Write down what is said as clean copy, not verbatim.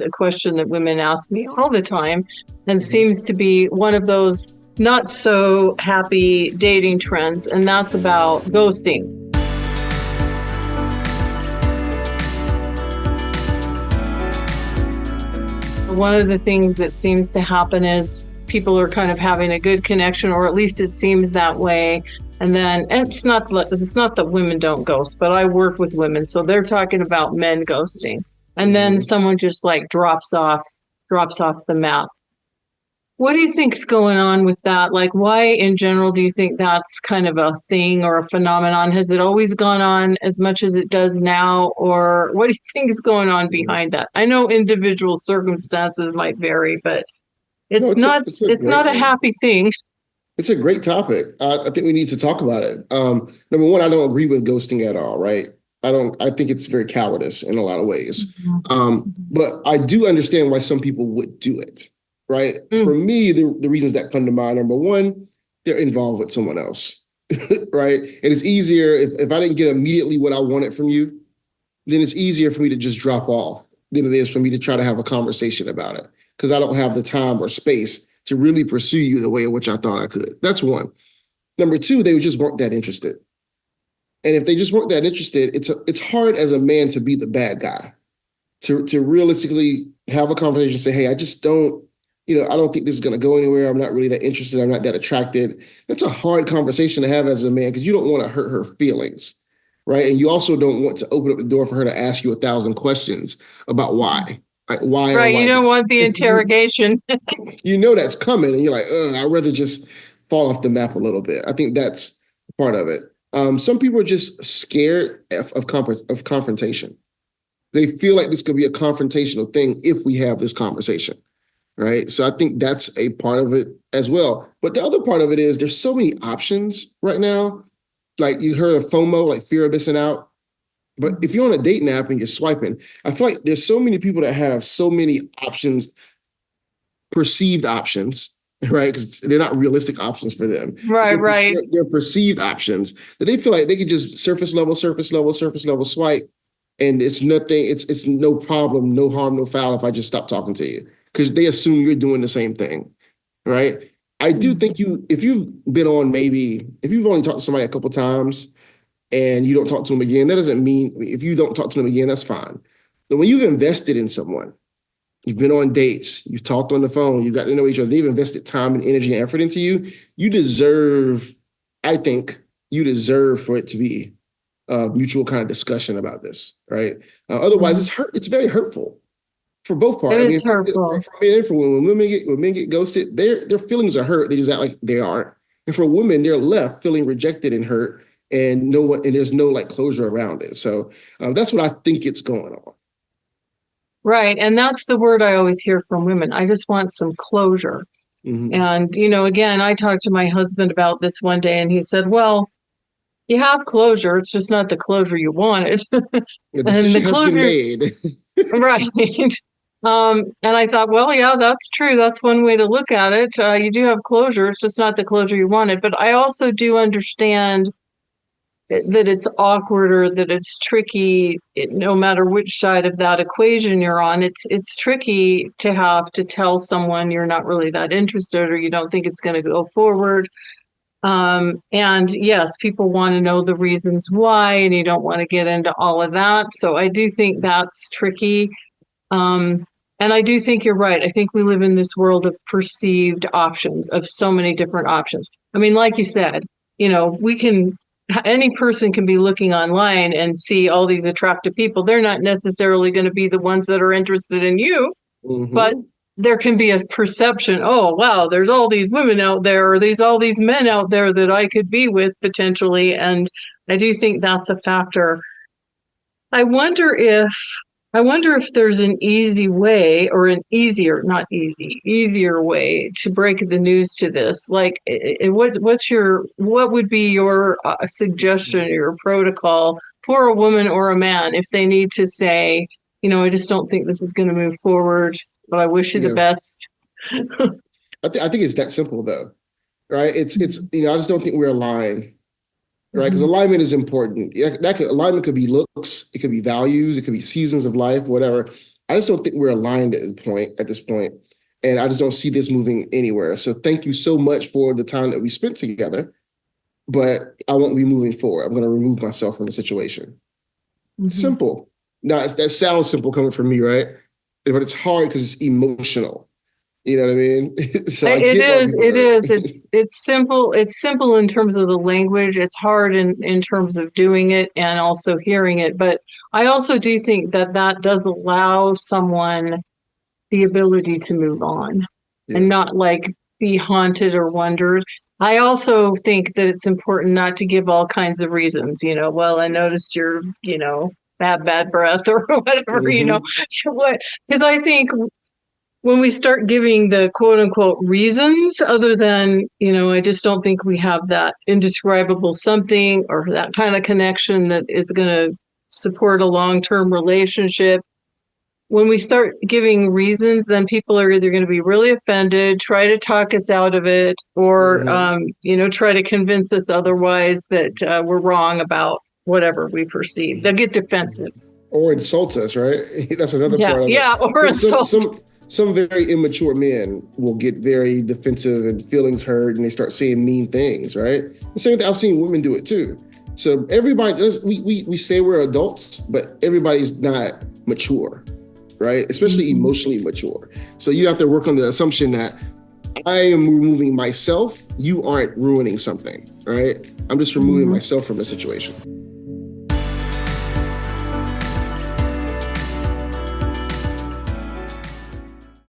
a question that women ask me all the time and seems to be one of those not so happy dating trends, and that's about ghosting. One of the things that seems to happen is people are kind of having a good connection, or at least it seems that way. And then it's not that women don't ghost, but I work with women, so they're talking about men ghosting. And then someone just like drops off the map. What do you think's going on with that? Like, why in general do you think that's kind of a thing or a phenomenon? Has it always gone on as much as it does now? Or what do you think is going on behind that? I know individual circumstances might vary, but it's not a happy thing. It's a great topic. I think we need to talk about it. Number one, I don't agree with ghosting at all, right? I think it's very cowardice in a lot of ways. But I do understand why some people would do it, right? For me, the reasons that come to mind, number one, they're involved with someone else, right? And it's easier, if I didn't get immediately what I wanted from you, then it's easier for me to just drop off than it is for me to try to have a conversation about it, because I don't have the time or space to really pursue you the way in which I thought I could. That's one. Number two, they just weren't that interested. And if they just weren't that interested, it's hard as a man to be the bad guy, to realistically have a conversation and say, hey, I just don't, I don't think this is going to go anywhere. I'm not really that interested. I'm not that attracted. That's a hard conversation to have as a man, because you don't want to hurt her feelings, right? And you also don't want to open up the door for her to ask you 1,000 questions about why. Like, why? Right, you don't want the interrogation. That's coming, and you're like, I'd rather just fall off the map a little bit. I think that's part of it. Some people are just scared of confrontation. They feel like this could be a confrontational thing if we have this conversation, right? So I think that's a part of it as well. But the other part of it is there's so many options right now. Like, you heard of FOMO, like fear of missing out. But if you're on a dating app and you're swiping, I feel like there's so many people that have so many options, perceived options, right? Because they're not realistic options for them. Right. They're perceived options that they feel like they could just surface level swipe, and it's nothing. It's no problem, no harm, no foul if I just stop talking to you, because they assume you're doing the same thing, right? I do think if you've only talked to somebody a couple times and you don't talk to them again, that doesn't mean, if you don't talk to them again, that's fine. But when you've invested in someone, you've been on dates, you've talked on the phone, you've got to know each other, they've invested time and energy and effort into you, I think you deserve for it to be a mutual kind of discussion about this, right? Otherwise, it's very hurtful for both parties. It is hurtful. For men and for women. When men get ghosted, their feelings are hurt. They just act like they aren't. And for women, they're left feeling rejected and hurt, and there's no like closure around it. So that's what I think it's going on. Right. And that's the word I always hear from women. I just want some closure. And, again, I talked to my husband about this one day, and he said, well, you have closure. It's just not the closure you wanted. The decision has been made. Right. And I thought, well, yeah, that's true. That's one way to look at it. You do have closure. It's just not the closure you wanted. But I also do understand that it's awkward, or that it's tricky, no matter which side of that equation you're on. It's tricky to have to tell someone you're not really that interested, or you don't think it's going to go forward. And yes, people want to know the reasons why, and you don't want to get into all of that. So I do think that's tricky. And I do think you're right. I think we live in this world of perceived options, of so many different options. I mean, like you said, any person can be looking online and see all these attractive people. They're not necessarily going to be the ones that are interested in you, but there can be a perception, oh, wow, there's all these women out there, or there's all these men out there that I could be with potentially. And I do think that's a factor. I wonder if there's an easy way, or an easier way to break the news to this. Like, what would be your suggestion, your protocol for a woman or a man if they need to say, I just don't think this is going to move forward, but I wish you the best. I think it's that simple, though, right? It's I just don't think we're aligned. Right, because alignment is important. Alignment could be looks, it could be values, it could be seasons of life, whatever. I just don't think we're aligned at this point. And I just don't see this moving anywhere. So thank you so much for the time that we spent together, but I won't be moving forward. I'm going to remove myself from the situation. Mm-hmm. Simple. Now, that sounds simple coming from me, right? But it's hard because it's emotional. You know what I mean? So it is. It's simple. It's simple in terms of the language. It's hard in terms of doing it and also hearing it. But I also do think that does allow someone the ability to move on and not like be haunted or wondered. I also think that it's important not to give all kinds of reasons, well, I noticed you're, have bad breath or whatever, because I think when we start giving the quote unquote reasons other than, I just don't think we have that indescribable something or that kind of connection that is going to support a long-term relationship. When we start giving reasons, then people are either going to be really offended, try to talk us out of it, or, try to convince us otherwise that we're wrong about whatever we perceive. They'll get defensive. Or insult us, right? That's another part of it. Yeah, or insult. Some very immature men will get very defensive and feelings hurt, and they start saying mean things, right? The same thing, I've seen women do it too. So everybody does, we say we're adults, but everybody's not mature. Right? Especially emotionally mature. So you have to work on the assumption that I am removing myself. You aren't ruining something, right? I'm just removing myself from the situation.